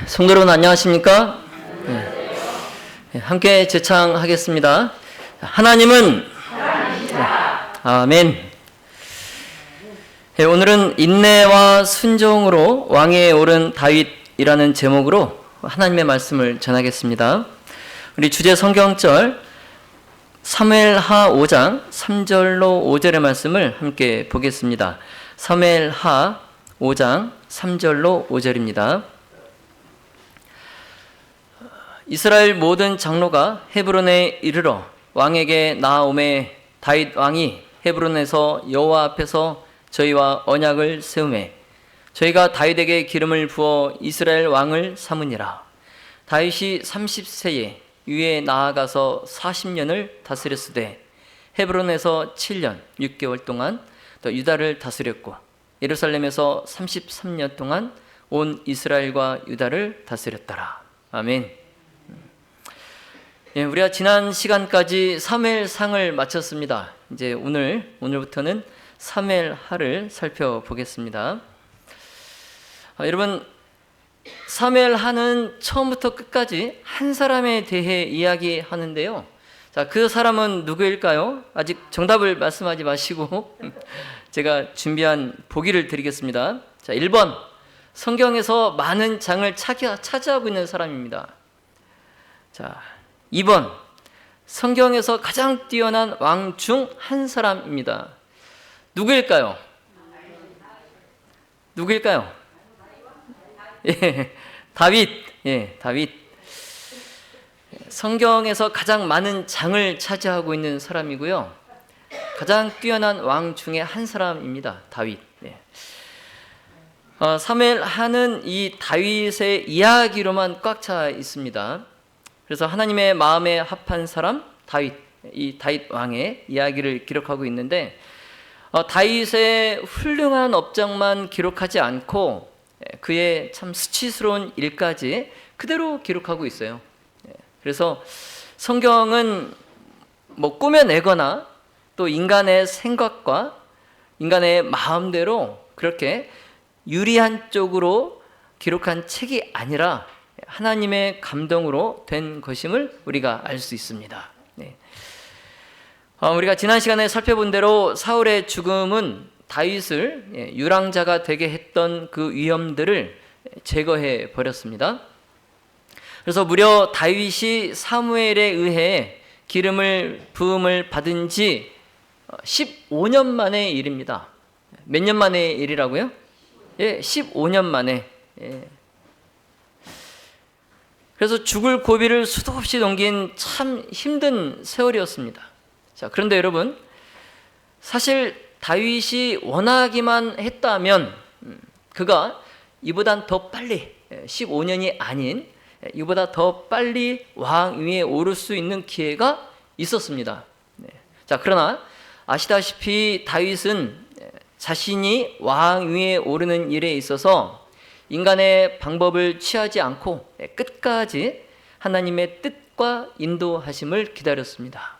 성도 여러분 안녕하십니까? 함께 제창하겠습니다. 하나님은 아멘. 오늘은 인내와 순종으로 왕위에 오른 다윗이라는 제목으로 하나님의 말씀을 전하겠습니다. 우리 주제 성경절 사무엘하 5장 3절로 5절의 말씀을 함께 보겠습니다. 사무엘하 5장 3절로 5절입니다. 이스라엘 모든 장로가 헤브론에 이르러 왕에게 나아오매 다윗 왕이 헤브론에서 여호와 앞에서 저희와 언약을 세우매 저희가 다윗에게 기름을 부어 이스라엘 왕을 삼으니라. 다윗이 30세에 위에 나아가서 40년을 다스렸으되 헤브론에서 7년 6개월 동안 또 유다를 다스렸고 예루살렘에서 33년 동안 온 이스라엘과 유다를 다스렸더라. 아멘. 우리가 지난 시간까지 사무엘상을 마쳤습니다. 이제 오늘부터는 사무엘하를 살펴보겠습니다. 여러분, 사무엘하는 처음부터 끝까지 한 사람에 대해 이야기하는데요. 자, 그 사람은 누구일까요? 아직 정답을 말씀하지 마시고 제가 준비한 보기를 드리겠습니다. 자, 1번, 성경에서 많은 장을 차지하고 있는 사람입니다. 자, 2번, 성경에서 가장 뛰어난 왕 중 한 사람입니다. 누구일까요? 예, 다윗. 다윗. 성경에서 가장 많은 장을 차지하고 있는 사람이고요. 가장 뛰어난 왕 중에 한 사람입니다. 다윗. 사무엘하는 이 다윗의 이야기로만 꽉 차 있습니다. 그래서 하나님의 마음에 합한 사람 다윗, 이 다윗 왕의 이야기를 기록하고 있는데 다윗의 훌륭한 업적만 기록하지 않고 그의 참 수치스러운 일까지 그대로 기록하고 있어요. 그래서 성경은 뭐 꾸며내거나 또 인간의 생각과 인간의 마음대로 그렇게 유리한 쪽으로 기록한 책이 아니라 하나님의 감동으로 된 것임을 우리가 알 수 있습니다. 우리가 지난 시간에 살펴본 대로 사울의 죽음은 다윗을 유랑자가 되게 했던 그 위험들을 제거해 버렸습니다. 그래서 무려 다윗이 사무엘에 의해 기름을 부음을 받은 지 15년 만의 일입니다. 몇 년 만의 일이라고요? 15년 만에. 그래서 죽을 고비를 수도 없이 넘긴 참 힘든 세월이었습니다. 자, 그런데 여러분, 사실 다윗이 원하기만 했다면 그가 이보단 더 빨리 15년이 아닌 이보다 더 빨리 왕위에 오를 수 있는 기회가 있었습니다. 자, 그러나 아시다시피 다윗은 자신이 왕위에 오르는 일에 있어서 인간의 방법을 취하지 않고 끝까지 하나님의 뜻과 인도하심을 기다렸습니다.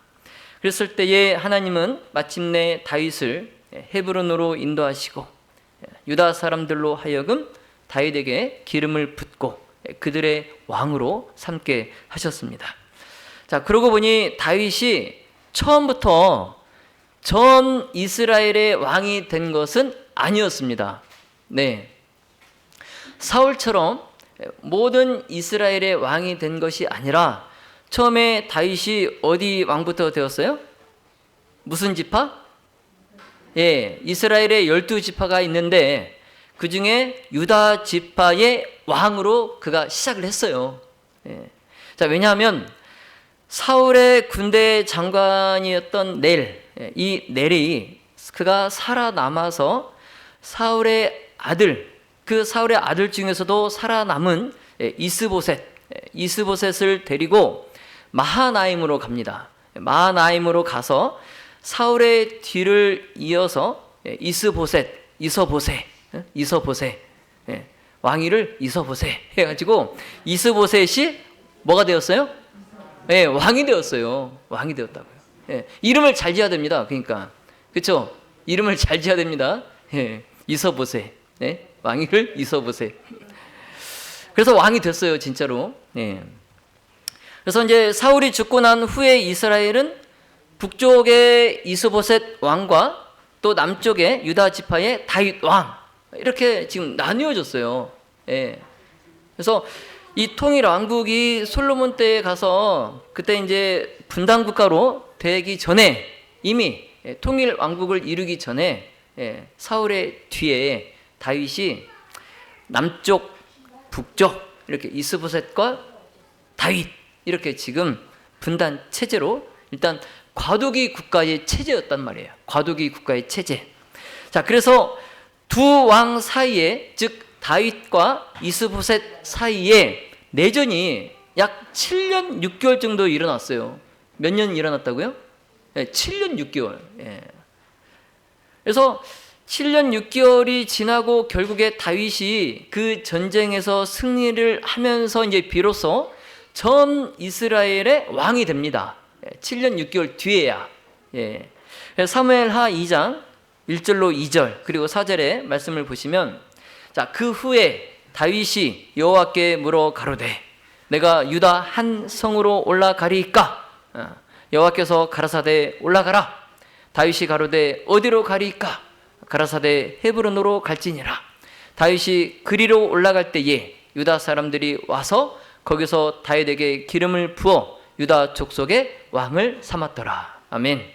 그랬을 때에 하나님은 마침내 다윗을 헤브론으로 인도하시고 유다 사람들로 하여금 다윗에게 기름을 붓고 그들의 왕으로 삼게 하셨습니다. 자, 그러고 보니 다윗이 처음부터 전 이스라엘의 왕이 된 것은 아니었습니다. 사울처럼 모든 이스라엘의 왕이 된 것이 아니라 처음에 다윗이 어디 왕부터 되었어요? 무슨 지파? 이스라엘의 12지파가 있는데 그 중에 유다 지파의 왕으로 그가 시작을 했어요. 자, 왜냐하면 사울의 군대 장관이었던 넬, 이 넬이 그가 살아남아서 사울의 아들 중에서도 살아남은 이스보셋을 데리고 마하나임으로 갑니다. 마하나임으로 가서 사울의 뒤를 이어서 이서보셋, 왕위를 이서보셋 해가지고 이스보셋이 뭐가 되었어요? 왕이 되었어요. 왕이 되었다고요. 이름을 잘 지어야 됩니다. 그러니까 그렇죠? 이름을 잘 지어야 됩니다. 이서보셋. 왕위를 이서보셋. 그래서 왕이 됐어요, 진짜로. 예. 그래서 이제 사울이 죽고 난 후에 이스라엘은 북쪽의 이스보셋 왕과 또 남쪽의 유다 지파의 다윗 왕, 이렇게 지금 나뉘어졌어요. 예. 그래서 이 통일 왕국이 솔로몬 때에 가서 그때 이제 분단 국가로 되기 전에 이미 통일 왕국을 이루기 전에 사울의 뒤에 다윗이 남쪽, 북쪽 이렇게 이스보셋과 다윗 이렇게 지금 분단 체제로 일단 과도기 국가의 체제였단 말이에요. 과도기 국가의 체제. 자, 그래서 두 왕 사이에, 즉 다윗과 이스보셋 사이에 내전이 약 7년 6개월 정도 일어났어요. 몇 년 일어났다고요? 7년 6개월. 그래서 7년 6개월이 지나고 결국에 다윗이 그 전쟁에서 승리를 하면서 이제 비로소 전 이스라엘의 왕이 됩니다. 7년 6개월 뒤에야. 사무엘하 2장 1절로 2절 그리고 4절의 말씀을 보시면, 자, 그 후에 다윗이 여호와께 물어 가로되 내가 유다 한 성으로 올라가리이까? 여호와께서 가라사대 올라가라. 다윗이 가로되 어디로 가리이까? 가라사대 헤브론으로 갈지니라. 다윗이 그리로 올라갈 때에 유다 사람들이 와서 거기서 다윗에게 기름을 부어 유다 족속의 왕을 삼았더라. 아멘.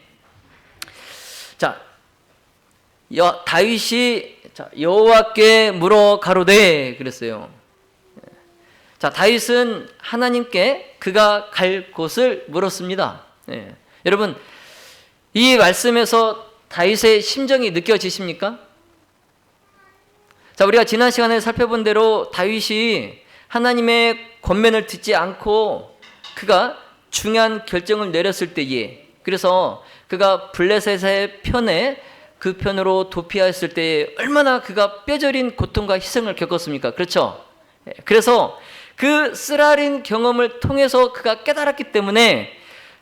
자, 다윗이 여호와께 물어 가로되 그랬어요. 자, 다윗은 하나님께 그가 갈 곳을 물었습니다. 여러분, 이 말씀에서 다윗의 심정이 느껴지십니까? 자, 우리가 지난 시간에 살펴본 대로 다윗이 하나님의 권면을 듣지 않고 그가 중요한 결정을 내렸을 때에, 그래서 그가 블레셋의 편에 그 편으로 도피하였을 때에 얼마나 그가 뼈저린 고통과 희생을 겪었습니까? 그렇죠? 그래서 그 쓰라린 경험을 통해서 그가 깨달았기 때문에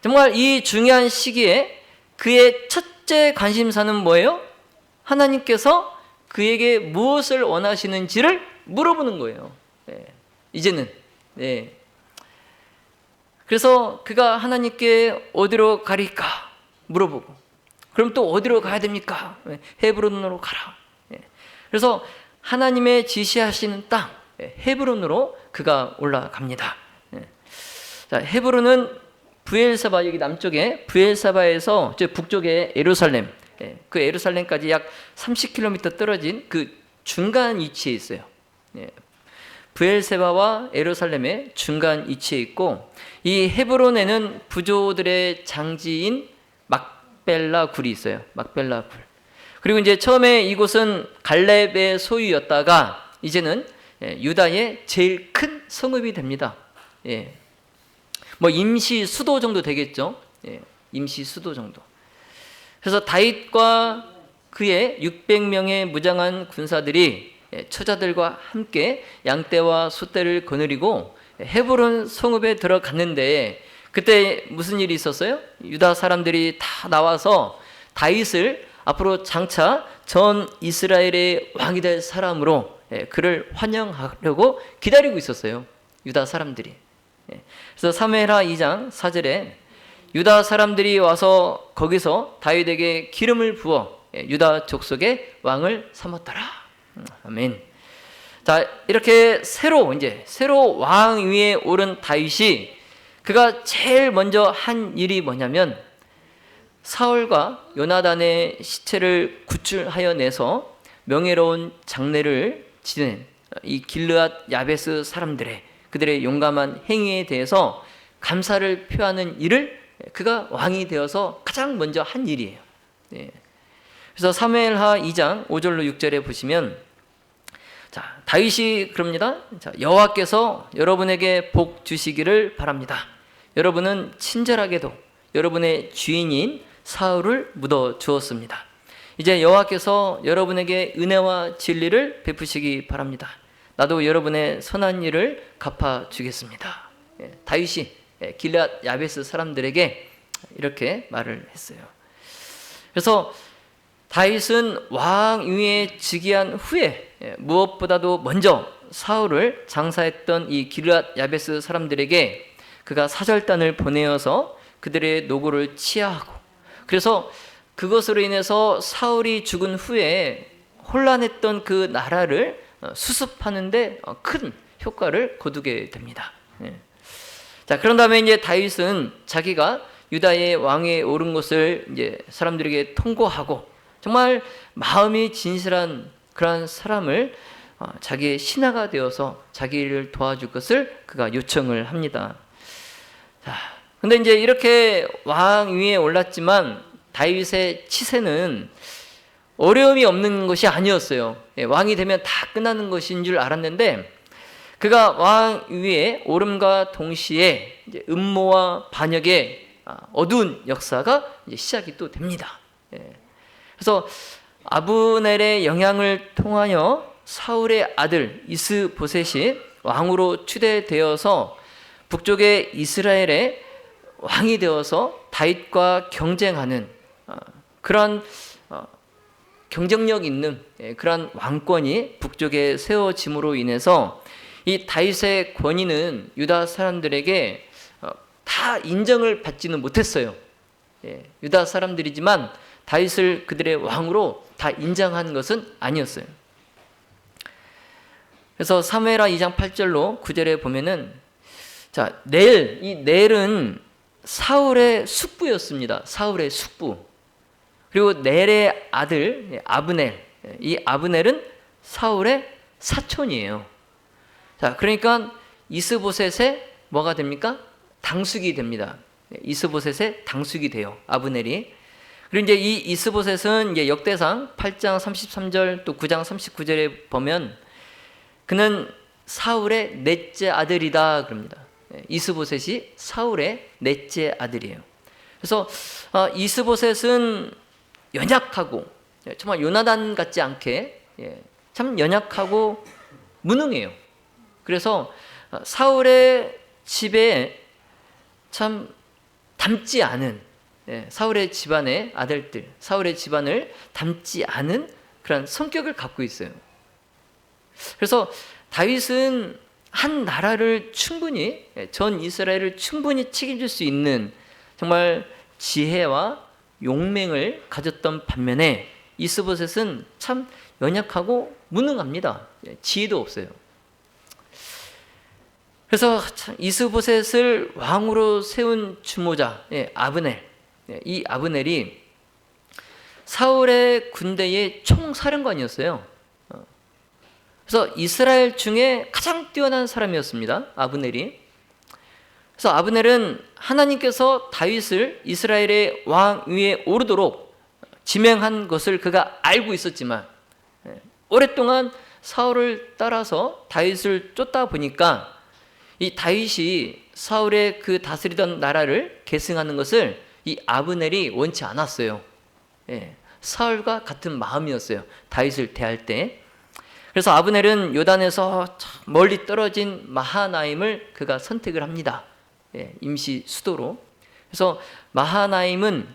정말 이 중요한 시기에 그의 첫째 관심사는 뭐예요? 하나님께서 그에게 무엇을 원하시는지를 물어보는 거예요. 이제는. 그래서 그가 하나님께 어디로 가리까 물어보고, 그럼 또 어디로 가야 됩니까? 헤브론으로 가라. 그래서 하나님의 지시하시는 땅 헤브론으로 그가 올라갑니다. 자, 헤브론은 브엘사바, 여기 남쪽에 브엘사바에서 저 북쪽에 예루살렘, 그 예루살렘까지 약 30km 떨어진 그 중간 위치에 있어요. 브엘세바와 예루살렘의 중간 위치에 있고, 이 헤브론에는 부조들의 장지인 막벨라 굴이 있어요. 막벨라 굴. 그리고 이제 처음에 이곳은 갈렙의 소유였다가 이제는 유다의 제일 큰 성읍이 됩니다. 뭐 임시 수도 정도 되겠죠. 임시 수도 정도. 그래서 다윗과 그의 600명의 무장한 군사들이 처자들과 함께 양떼와 소떼를 거느리고 헤브론 성읍에 들어갔는데, 그때 무슨 일이 있었어요? 유다 사람들이 다 나와서 다윗을 앞으로 장차 전 이스라엘의 왕이 될 사람으로 그를 환영하려고 기다리고 있었어요. 유다 사람들이. 그래서 사무엘하 2장 4절에 유다 사람들이 와서 거기서 다윗에게 기름을 부어 유다 족속의 왕을 삼았더라. 아멘. 자, 이렇게 새로 왕 위에 오른 다윗이 그가 제일 먼저 한 일이 뭐냐면 사울과 요나단의 시체를 구출하여 내서 명예로운 장례를 지낸 이 길르앗 야베스 사람들의 그들의 용감한 행위에 대해서 감사를 표하는 일을 그가 왕이 되어서 가장 먼저 한 일이에요. 그래서 사무엘하 2장 5절로 6절에 보시면, 자, 다윗이 그럽니다. 자, 여호와께서 여러분에게 복 주시기를 바랍니다. 여러분은 친절하게도 여러분의 주인인 사울을 묻어 주었습니다. 이제 여호와께서 여러분에게 은혜와 진리를 베푸시기 바랍니다. 나도 여러분의 선한 일을 갚아 주겠습니다. 다윗이 길앗 야베스 사람들에게 이렇게 말을 했어요. 그래서 다윗은 왕 위에 즉위한 후에 무엇보다도 먼저 사울을 장사했던 이 길앗 야베스 사람들에게 그가 사절단을 보내어서 그들의 노고를 치하하고, 그래서 그것으로 인해서 사울이 죽은 후에 혼란했던 그 나라를 수습하는데 큰 효과를 거두게 됩니다. 자, 그런 다음에 이제 다윗은 자기가 유다의 왕에 오른 것을 이제 사람들에게 통고하고, 정말 마음이 진실한 그러한 사람을 자기의 신하가 되어서 자기를 도와줄 것을 그가 요청을 합니다. 자, 근데 이제 이렇게 왕 위에 올랐지만 다윗의 치세는 어려움이 없는 것이 아니었어요. 왕이 되면 다 끝나는 것인 줄 알았는데, 그가 왕 위에 오름과 동시에 이제 음모와 반역의 어두운 역사가 이제 시작이 또 됩니다. 그래서 아브넬의 영향을 통하여 사울의 아들 이스보셋이 왕으로 추대되어서 북쪽의 이스라엘의 왕이 되어서 다윗과 경쟁하는 그런 경쟁력 있는 그런 왕권이 북쪽에 세워짐으로 인해서 이 다윗의 권위는 유다 사람들에게 다 인정을 받지는 못했어요. 유다 사람들이지만 다윗을 그들의 왕으로 다 인정한 것은 아니었어요. 그래서 사무엘하 2장 8절로 9절에 보면은, 자, 이 넬은 사울의 숙부였습니다. 사울의 숙부. 그리고 넬의 아들 아브넬, 이 아브넬은 사울의 사촌이에요. 자, 그러니까 이스보셋의 뭐가 됩니까? 당숙이 됩니다. 이스보셋의 당숙이 돼요, 아브넬이. 그리고 이제 이 이스보셋은 이제 역대상 8장 33절 또 9장 39절에 보면 그는 사울의 넷째 아들이다 그럽니다. 이스보셋이 사울의 넷째 아들이에요. 그래서 이스보셋은 연약하고, 정말 요나단 같지 않게 참 연약하고 무능해요. 그래서 사울의 집에 참 닮지 않은, 사울의 집안의 아들들, 사울의 집안을 닮지 않은 그런 성격을 갖고 있어요. 그래서 다윗은 한 나라를 충분히, 전 이스라엘을 충분히 책임질 수 있는 정말 지혜와 용맹을 가졌던 반면에 이스보셋은 참 연약하고 무능합니다. 지혜도 없어요. 그래서 이스보셋을 왕으로 세운 주모자 아브넬, 이 아브넬이 사울의 군대의 총사령관이었어요. 그래서 이스라엘 중에 가장 뛰어난 사람이었습니다, 아브넬이. 그래서 아브넬은 하나님께서 다윗을 이스라엘의 왕 위에 오르도록 지명한 것을 그가 알고 있었지만, 오랫동안 사울을 따라서 다윗을 쫓다 보니까 이 다윗이 사울의 그 다스리던 나라를 계승하는 것을 이 아브넬이 원치 않았어요. 사울과 같은 마음이었어요, 다윗을 대할 때. 그래서 아브넬은 요단에서 멀리 떨어진 마하나임을 그가 선택을 합니다. 임시 수도로. 그래서 마하나임은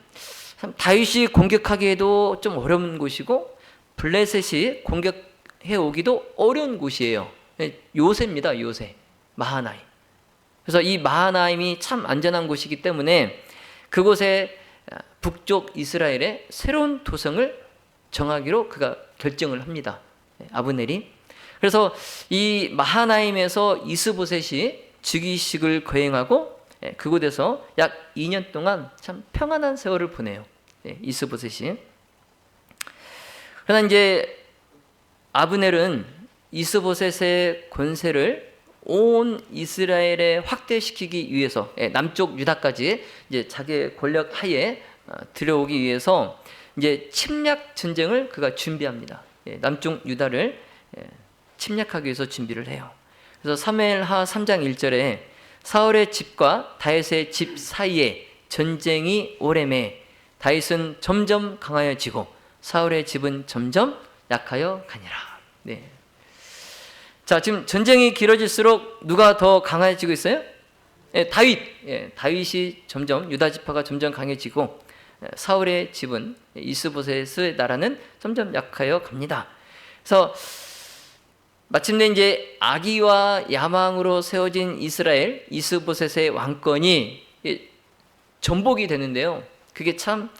다윗이 공격하기에도 좀 어려운 곳이고 블레셋이 공격해 오기도 어려운 곳이에요. 요새입니다, 요새. 마하나임. 그래서 이 마하나임이 참 안전한 곳이기 때문에 그곳에 북쪽 이스라엘의 새로운 도성을 정하기로 그가 결정을 합니다, 아브넬이. 그래서 이 마하나임에서 이스보셋이 즉위식을 거행하고 그곳에서 약 2년 동안 참 평안한 세월을 보내요, 이스보셋이. 그러나 이제 아브넬은 이스보셋의 권세를 온 이스라엘에 확대시키기 위해서, 남쪽 유다까지 이제 자기의 권력 하에 들어오기 위해서 이제 침략 전쟁을 그가 준비합니다. 남쪽 유다를 침략하기 위해서 준비를 해요. 그래서 사무엘하 3장 1절에 사울의 집과 다윗의 집 사이에 전쟁이 오래매 다윗은 점점 강하여지고 사울의 집은 점점 약하여 가니라. 자, 지금 전쟁이 길어질수록 누가 더 강해지고 있어요? 다윗. 다윗이 점점, 유다 지파가 점점 강해지고 사울의 집은, 이스보셋의 나라는 점점 약하여 갑니다. 그래서 마침내 이제 악의와 야망으로 세워진 이스라엘 이스보셋의 왕권이 전복이 되는데요. 그게 참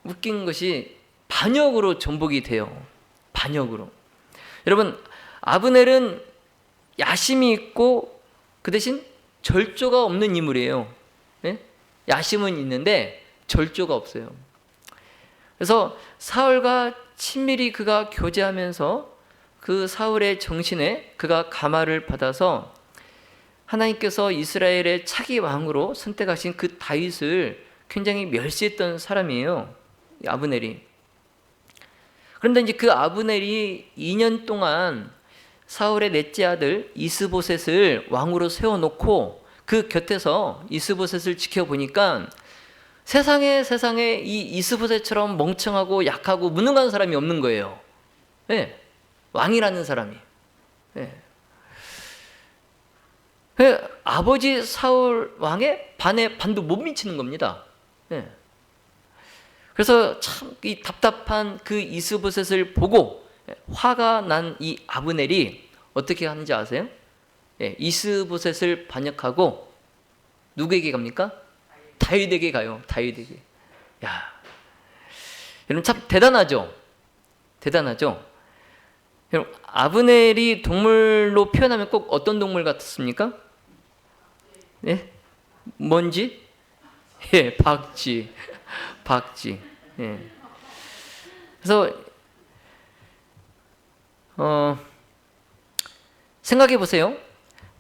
웃긴 것이 반역으로 전복이 돼요. 반역으로. 여러분, 아브넬은 야심이 있고 그 대신 절조가 없는 인물이에요. 네? 야심은 있는데 절조가 없어요. 그래서 사울과 친밀히 그가 교제하면서 그 사울의 정신에 그가 감화를 받아서 하나님께서 이스라엘의 차기 왕으로 선택하신 그 다윗을 굉장히 멸시했던 사람이에요. 아브넬이. 그런데 이제 그 아브넬이 2년 동안 사울의 넷째 아들 이스보셋을 왕으로 세워놓고 그 곁에서 이스보셋을 지켜보니까 세상에 이 이스보셋처럼 멍청하고 약하고 무능한 사람이 없는 거예요. 네. 왕이라는 사람이. 네. 아버지 사울 왕의 반도 못 미치는 겁니다. 네. 그래서 참 이 답답한 그 이스보셋을 보고 화가 난 이 아브넬이 어떻게 하는지 아세요? 네. 이스보셋을 반역하고 누구에게 갑니까? 다윗에게 가요. 다윗에게. 야, 여러분 참 대단하죠. 대단하죠. 여러분, 아브넬이 동물로 표현하면 꼭 어떤 동물 같습니까? 예, 뭔지? 예, 박쥐. 예. 그래서 생각해 보세요.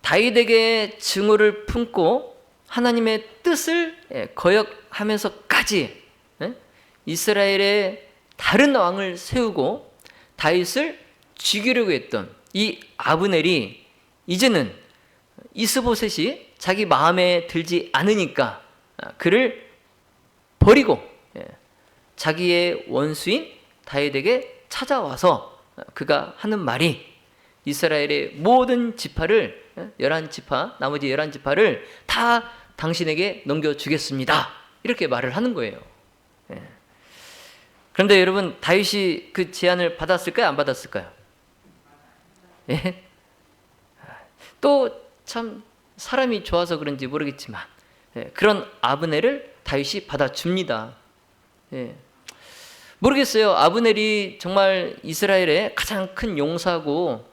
다윗에게 증오를 품고 하나님의 뜻을 거역하면서까지 이스라엘의 다른 왕을 세우고 다윗을 죽이려고 했던 이 아브넬이 이제는 이스보셋이 자기 마음에 들지 않으니까 그를 버리고 자기의 원수인 다윗에게 찾아와서 그가 하는 말이 이스라엘의 모든 지파를 11지파, 나머지 11지파를 다 당신에게 넘겨주겠습니다. 이렇게 말을 하는 거예요. 그런데 여러분, 다윗이 그 제안을 받았을까요? 안 받았을까요? 예? 또 참 사람이 좋아서 그런지 모르겠지만 그런 아브넬을 다윗이 받아줍니다. 모르겠어요. 아브넬이 정말 이스라엘의 가장 큰 용사고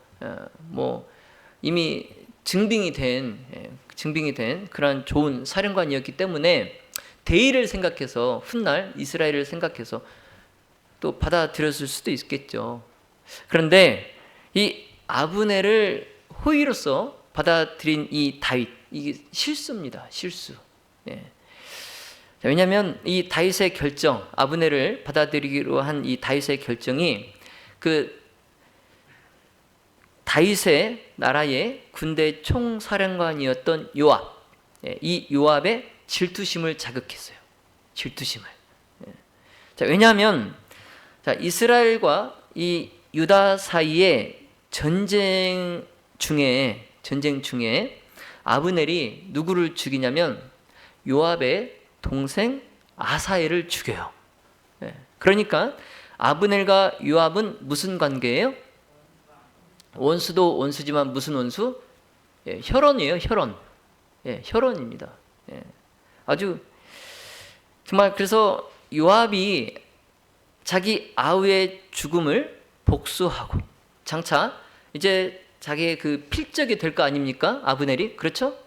이미 증빙이 된 그런 좋은 사령관이었기 때문에 대의를 생각해서 훗날 이스라엘을 생각해서 또 받아들였을 수도 있겠죠. 그런데 이 아브넬을 호의로서 받아들인 이 다윗, 이게 실수입니다. 실수. 왜냐하면 이 다윗의 결정, 아브넬을 받아들이기로 한 이 다윗의 결정이 그 다윗의 나라의 군대 총사령관이었던 요압, 이 요압의 질투심을 자극했어요. 질투심을. 왜냐하면 이스라엘과 이 유다 사이의 전쟁 중에 아브넬이 누구를 죽이냐면 요압의 동생 아사엘을 죽여요. 그러니까 아브넬과 요압은 무슨 관계예요? 원수도 원수지만 무슨 원수? 혈원이에요. 혈원. 혈원입니다. 아주 정말 그래서 요압이 자기 아우의 죽음을 복수하고 장차 이제 자기의 그 필적이 될 거 아닙니까? 아브넬이. 그렇죠?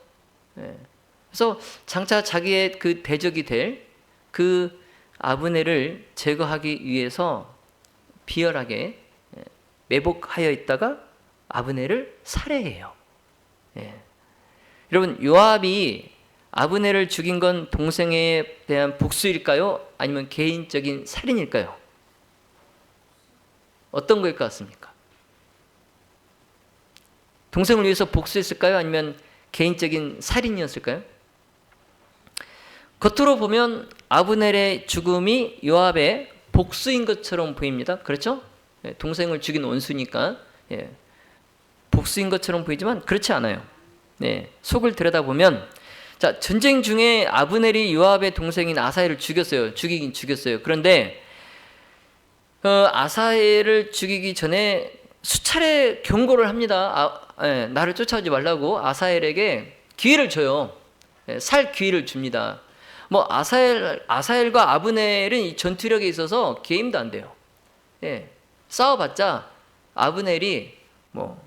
그래서 장차 자기의 그 대적이 될 그 아브넬을 제거하기 위해서 비열하게 매복하여 있다가 아브넬을 살해해요. 여러분, 요압이 아브넬을 죽인 건 동생에 대한 복수일까요? 아니면 개인적인 살인일까요? 어떤 거일 것 같습니까? 동생을 위해서 복수했을까요? 아니면 개인적인 살인이었을까요? 겉으로 보면 아브넬의 죽음이 요압의 복수인 것처럼 보입니다. 그렇죠? 동생을 죽인 원수니까 복수인 것처럼 보이지만 그렇지 않아요. 속을 들여다보면 전쟁 중에 아브넬이 요압의 동생인 아사엘을 죽이긴 죽였어요. 그런데 아사엘을 죽이기 전에 수차례 경고를 합니다. 나를 쫓아오지 말라고 아사엘에게 기회를 줘요. 살 기회를 줍니다. 뭐 아사엘과 아브넬은 이 전투력에 있어서 게임도 안 돼요. 싸워봤자 아브넬이 뭐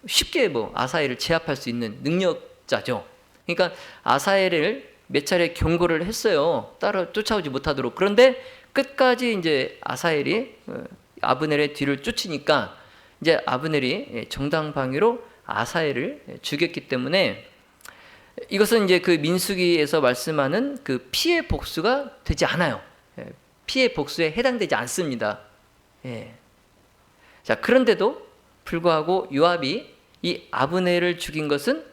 쉽게 뭐 아사엘을 제압할 수 있는 능력자죠. 그러니까 아사엘을 몇 차례 경고를 했어요. 따라 쫓아오지 못하도록. 그런데 끝까지 이제 아사엘이 아브넬의 뒤를 쫓으니까 이제 아브넬이 정당방위로 아사엘을 죽였기 때문에 이것은 이제 그 민수기에서 말씀하는 그 피해 복수가 되지 않아요. 피해 복수에 해당되지 않습니다. 자, 그런데도 불구하고 요압이 이 아브넬을 죽인 것은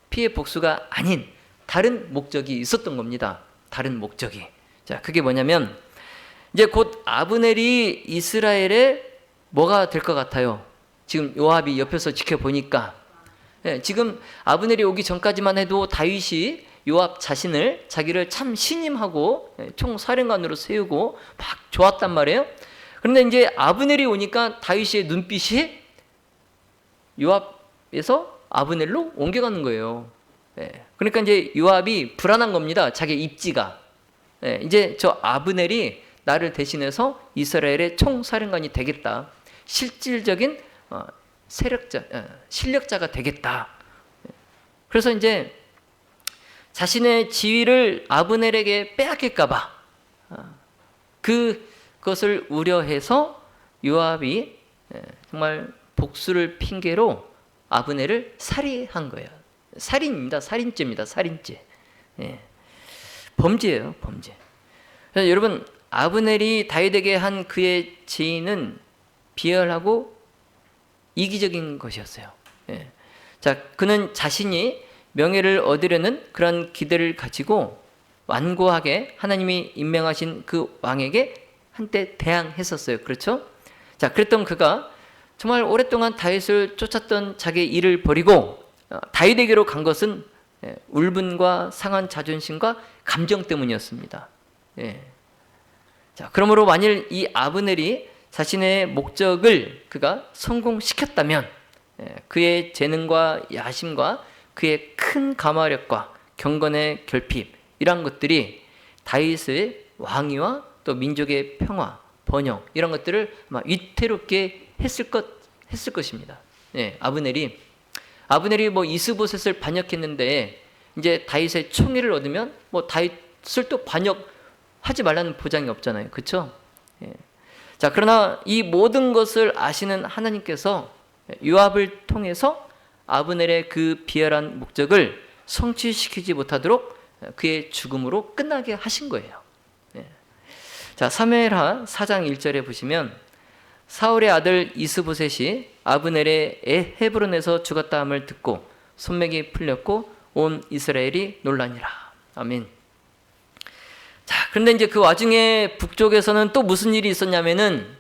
피해 복수가 아닌 다른 목적이 있었던 겁니다. 다른 목적이. 자, 그게 뭐냐면 이제 곧 아브넬이 이스라엘의 뭐가 될 것 같아요? 지금 요압이 옆에서 지켜보니까 지금 아브넬이 오기 전까지만 해도 다윗이 요압 자신을 자기를 참 신임하고 총사령관으로 세우고 막 좋았단 말이에요. 그런데 이제 아브넬이 오니까 다윗의 눈빛이 요압에서 아브넬로 옮겨가는 거예요. 그러니까 이제 요압이 불안한 겁니다. 자기 입지가. 이제 저 아브넬이 나를 대신해서 이스라엘의 총사령관이 되겠다. 실질적인 실력자가 되겠다. 그래서 이제 자신의 지위를 아브넬에게 빼앗길까봐 그것을 우려해서 요압이 정말 복수를 핑계로 아브넬을 살해한 거예요. 살인입니다. 살인죄입니다. 살인죄. 범죄예요. 범죄. 그래서 여러분, 아브넬이 다윗에게 한 그의 죄는 비열하고 이기적인 것이었어요. 자, 그는 자신이 명예를 얻으려는 그런 기대를 가지고 완고하게 하나님이 임명하신 그 왕에게 한때 대항했었어요. 그렇죠? 자, 그랬던 그가 정말 오랫동안 다윗을 쫓았던 자기의 일을 버리고 다윗에게로 간 것은 울분과 상한 자존심과 감정 때문이었습니다. 자, 그러므로 만일 이 아브넬이 자신의 목적을 그가 성공시켰다면 그의 재능과 야심과 그의 큰 가마력과 경건의 결핍, 이런 것들이 다윗의 왕위와 또 민족의 평화, 번영, 이런 것들을 아마 위태롭게 했을 것입니다. 아브넬이 뭐 이스보셋을 반역했는데 이제 다윗의 총애를 얻으면 뭐 다윗을 또 반역하지 말라는 보장이 없잖아요. 그렇죠? 자, 그러나 이 모든 것을 아시는 하나님께서 요압을 통해서 아브넬의 그 비열한 목적을 성취시키지 못하도록 그의 죽음으로 끝나게 하신 거예요. 자, 사무엘하 4장 1절에 보시면 사울의 아들 이스보셋이 아브넬의 헤브론에서 죽었다함을 듣고 손맥이 풀렸고 온 이스라엘이 놀라니라. 아멘. 자, 그런데 이제 그 와중에 북쪽에서는 또 무슨 일이 있었냐면은,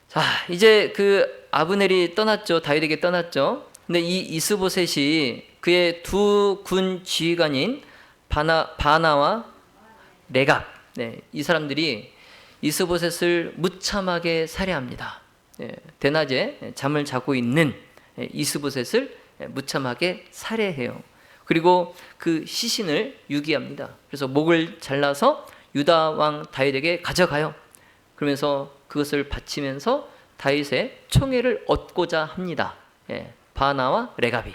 자, 이제 그 아브넬이 떠났죠. 다윗에게 떠났죠. 근데 이 이스보셋이 그의 두 군 지휘관인 바나와 레갑, 이 사람들이 이스보셋을 무참하게 살해합니다. 대낮에 잠을 자고 있는 이스보셋을 무참하게 살해해요. 그리고 그 시신을 유기합니다. 그래서 목을 잘라서 유다 왕 다윗에게 가져가요. 그러면서 그것을 바치면서 다윗의 총애를 얻고자 합니다. 바나와 레갑이.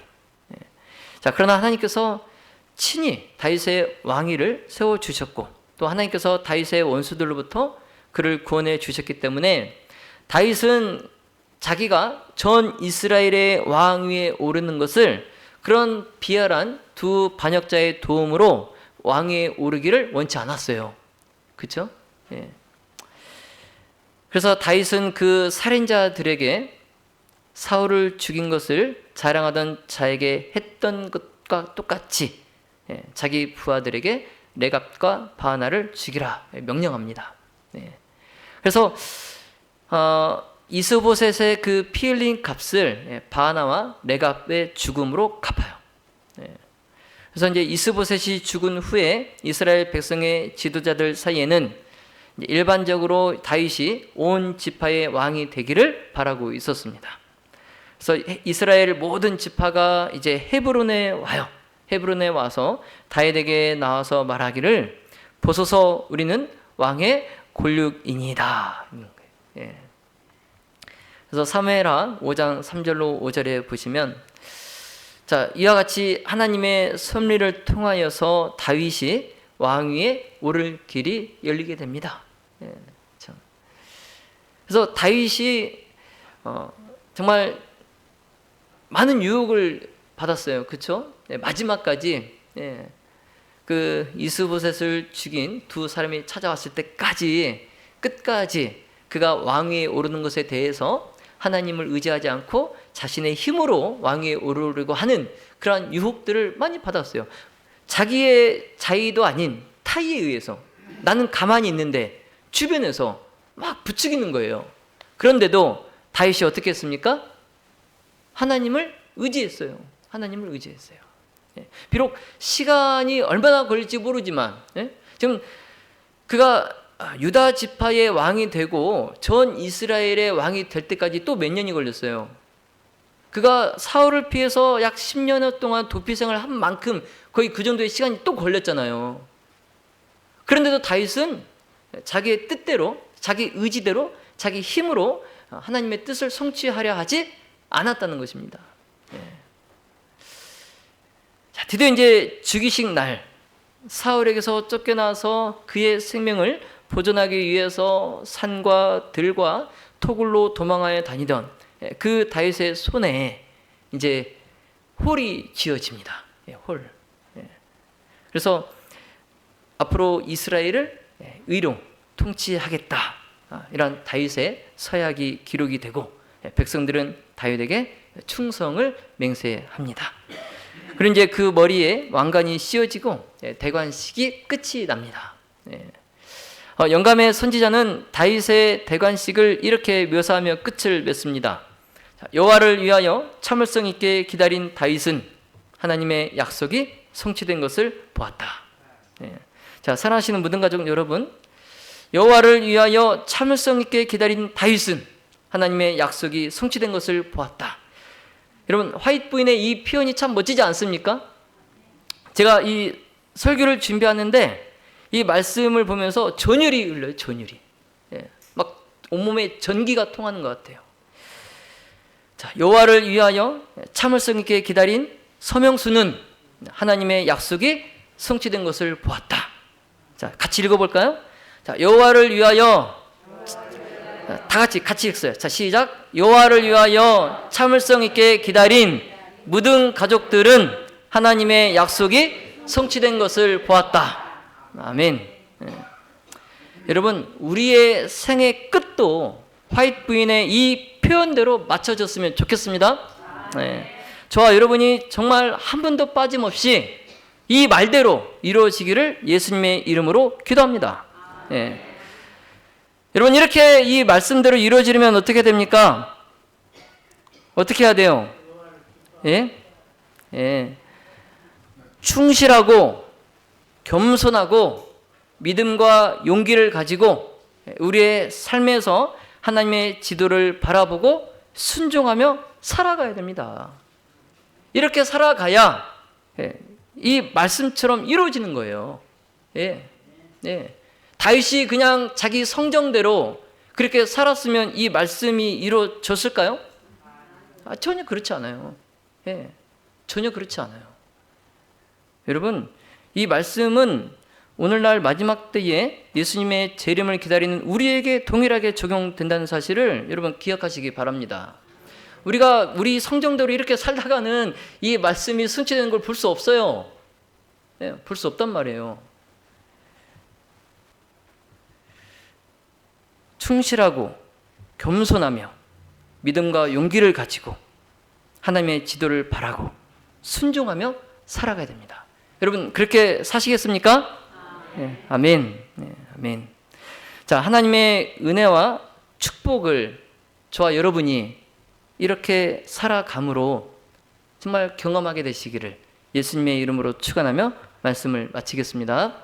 자, 그러나 하나님께서 친히 다윗의 왕위를 세워주셨고 또 하나님께서 다윗의 원수들로부터 그를 구원해 주셨기 때문에 다윗은 자기가 전 이스라엘의 왕위에 오르는 것을 그런 비열한 두 반역자의 도움으로 왕위에 오르기를 원치 않았어요. 그렇죠? 그래서 다윗은 그 살인자들에게 사울을 죽인 것을 자랑하던 자에게 했던 것과 똑같이 자기 부하들에게 레갑과 바나를 죽이라 명령합니다. 그래서 이스보셋의 그 피 흘린 값을 바나와 레갑의 죽음으로 갚아요. 그래서 이제 이스보셋이 죽은 후에 이스라엘 백성의 지도자들 사이에는 일반적으로 다윗이 온 지파의 왕이 되기를 바라고 있었습니다. 그래서 이스라엘 모든 지파가 이제 헤브론에 와요. 헤브론에 와서 다윗에게 나와서 말하기를 보소서 우리는 왕의 골육이니이다. 예. 그래서 사무엘하 5장 3절로 5절에 보시면 자, 이와 같이 하나님의 섭리를 통하여서 다윗이 왕위에 오를 길이 열리게 됩니다. 예, 참. 그래서 다윗이 정말 많은 유혹을 받았어요. 그렇죠? 예, 마지막까지 그 이스보셋을 죽인 두 사람이 찾아왔을 때까지 끝까지 그가 왕위에 오르는 것에 대해서 하나님을 의지하지 않고 자신의 힘으로 왕위에 오르려고 하는 그러한 유혹들을 많이 받았어요. 자기의 자의도 아닌 타의에 의해서 나는 가만히 있는데 주변에서 막 부추기는 거예요. 그런데도 다윗이 어떻게 했습니까? 하나님을 의지했어요. 하나님을 의지했어요. 비록 시간이 얼마나 걸릴지 모르지만 지금 그가 유다 지파의 왕이 되고 전 이스라엘의 왕이 될 때까지 또 몇 년이 걸렸어요. 그가 사울을 피해서 약 10년여 동안 도피생을 한 만큼 거의 그 정도의 시간이 또 걸렸잖아요. 그런데도 다윗은 자기의 뜻대로, 자기 의지대로, 자기 힘으로 하나님의 뜻을 성취하려 하지 않았다는 것입니다. 자, 드디어 이제 죽이식 날, 사울에게서 쫓겨나서 그의 생명을 보존하기 위해서 산과 들과 토굴로 도망하여 다니던 그 다윗의 손에 이제 홀이 쥐어집니다. 홀. 그래서 앞으로 이스라엘을 의로 통치하겠다. 이런 다윗의 서약이 기록이 되고 백성들은 다윗에게 충성을 맹세합니다. 그리고 이제 그 머리에 왕관이 씌워지고 대관식이 끝이 납니다. 영감의 선지자는 다윗의 대관식을 이렇게 묘사하며 끝을 맺습니다. 여호와를 위하여 참을성 있게 기다린 다윗은 하나님의 약속이 성취된 것을 보았다. 자, 사랑하시는 모든 가족 여러분, 여호와를 위하여 참을성 있게 기다린 다윗은 하나님의 약속이 성취된 것을 보았다. 여러분, 화이트 부인의 이 표현이 참 멋지지 않습니까? 제가 이 설교를 준비하는데 이 말씀을 보면서 전율이 흘러요. 전율이. 막 온몸에 전기가 통하는 것 같아요. 자, 여호와를 위하여 참을성 있게 기다린 서명수는 하나님의 약속이 성취된 것을 보았다. 자, 같이 읽어볼까요? 자, 여호와를 위하여 다 같이 읽어요. 자, 시작. 여호와를 위하여 참을성 있게 기다린 모든 가족들은 하나님의 약속이 성취된 것을 보았다. 아멘. 여러분, 우리의 생의 끝도 화이트 부인의 이 표현대로 맞춰졌으면 좋겠습니다. 저와 여러분이 정말 한 번도 빠짐없이 이 말대로 이루어지기를 예수님의 이름으로 기도합니다. 여러분, 이렇게 이 말씀대로 이루어지려면 어떻게 됩니까? 어떻게 해야 돼요? 충실하고 겸손하고 믿음과 용기를 가지고 우리의 삶에서 하나님의 지도를 바라보고 순종하며 살아가야 됩니다. 이렇게 살아가야 이 말씀처럼 이루어지는 거예요. 다윗이 그냥 자기 성정대로 그렇게 살았으면 이 말씀이 이루어졌을까요? 전혀 그렇지 않아요. 전혀 그렇지 않아요. 여러분, 이 말씀은 오늘날 마지막 때에 예수님의 재림을 기다리는 우리에게 동일하게 적용된다는 사실을 여러분 기억하시기 바랍니다. 우리가 우리 성정대로 이렇게 살다가는 이 말씀이 성취되는 걸 볼 수 없어요. 볼 수 없단 말이에요. 충실하고 겸손하며 믿음과 용기를 가지고 하나님의 지도를 바라고 순종하며 살아가야 됩니다. 여러분, 그렇게 사시겠습니까? 아멘. 아멘. 자, 하나님의 은혜와 축복을 저와 여러분이 이렇게 살아감으로 정말 경험하게 되시기를 예수님의 이름으로 축원하며 말씀을 마치겠습니다.